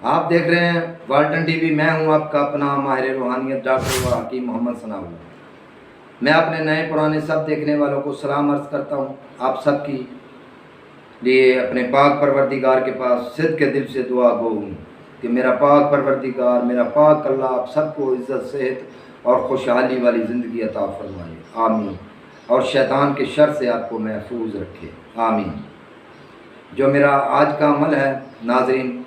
आप देख रहे हैं वाल्टन टीवी। मैं हूं आपका अपना माहिर रूहानियत डॉक्टर व हकीम मोहम्मद सनाउल्लाह। मैं अपने नए पुराने सब देखने वालों को सलाम अर्ज़ करता हूं। आप सब की लिए अपने पाक परवरदिगार के पास सिद्ध के दिल से दुआ गो हूँ कि मेरा पाक परवरदिगार, मेरा पाक अल्लाह आप सबको इज़्ज़त, सेहत और खुशहाली वाली ज़िंदगी अता फरमाए, आमीन। और शैतान के शर से आपको महफूज रखे, आमीन। जो मेरा आज का अमल है नाज़रीन,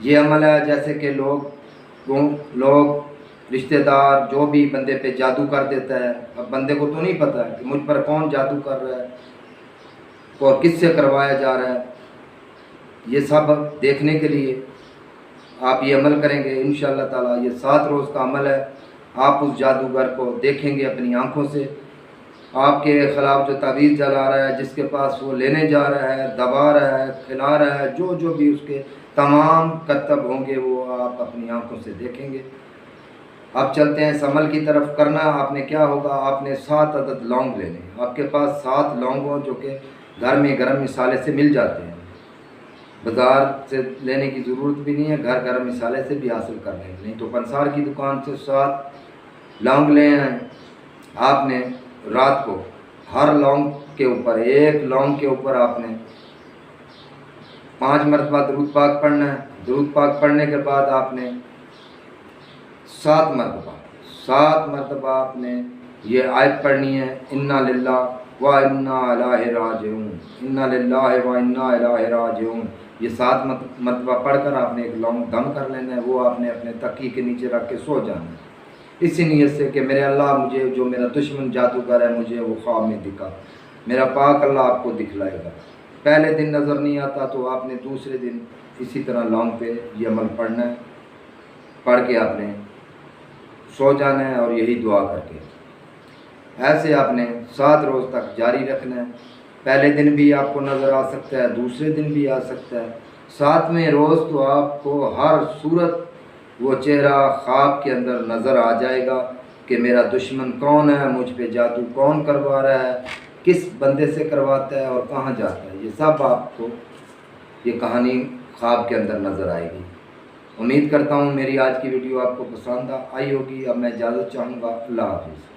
ये अमल है जैसे कि लोग रिश्तेदार जो भी बंदे पे जादू कर देता है। अब बंदे को तो नहीं पता है कि मुझ पर कौन जादू कर रहा है और किससे करवाया जा रहा है। ये सब देखने के लिए आप ये अमल करेंगे इंशाअल्लाह ताला। ये 7 रोज़ का अमल है। आप उस जादूगर को देखेंगे अपनी आँखों से। आपके ख़िलाफ़ जो तावीज़ जला रहा है, जिसके पास वो लेने जा रहा है, दबा रहा है, खिला रहा है, जो भी उसके तमाम करतब होंगे वो आप अपनी आँखों से देखेंगे। अब चलते हैं इस अमल की तरफ। करना आपने क्या होगा, आपने 7 अदद लौंग लेने। आपके पास 7 लौंग हो जो कि घर में गरम मसाले से मिल जाते हैं, बाज़ार से लेने की ज़रूरत भी नहीं है, घर गरम मसाले से भी हासिल कर लेंगे। नहीं तो पंसार की दुकान से 7 लौंग ले हैं। आपने रात को हर लौंग के ऊपर, एक लौंग के ऊपर आपने 5 मरतबा दुरूद पाक पढ़ना है। दुरूद पाक पढ़ने के बाद आपने 7 मरतबा आपने ये आयत पढ़नी है, इन्ना लिल्लाह व इन्ना इलैहि राजिऊन, इन्ना लिल्लाहि व इन्ना इलैहि राजिऊन। ये 7 मरतबा पढ़कर आपने एक लौंग दम कर लेना है। वो आपने अपने तकिए के नीचे रख के सो जाना है, इसी नीयत से कि मेरे अल्लाह, मुझे जो मेरा दुश्मन जादूगर है मुझे वो ख्वाब में दिखा, मेरा पाक अल्लाह आपको दिखलाएगा। पहले दिन नज़र नहीं आता तो आपने दूसरे दिन इसी तरह लौंग पे ये अमल पढ़ना है। पढ़ के आपने सो जाना है और यही दुआ करके ऐसे आपने 7 रोज़ तक जारी रखना है। पहले दिन भी आपको नज़र आ सकता है, दूसरे दिन भी आ सकता है, 7वें रोज़ तो आपको हर सूरत वो चेहरा ख्वाब के अंदर नज़र आ जाएगा कि मेरा दुश्मन कौन है, मुझ पे जादू कौन करवा रहा है, किस बंदे से करवाता है और कहाँ जाता है। ये सब आपको ये कहानी ख्वाब के अंदर नज़र आएगी। उम्मीद करता हूँ मेरी आज की वीडियो आपको पसंद आई होगी। अब मैं इजाज़त चाहूँगा। अल्लाह हाफ़िज़।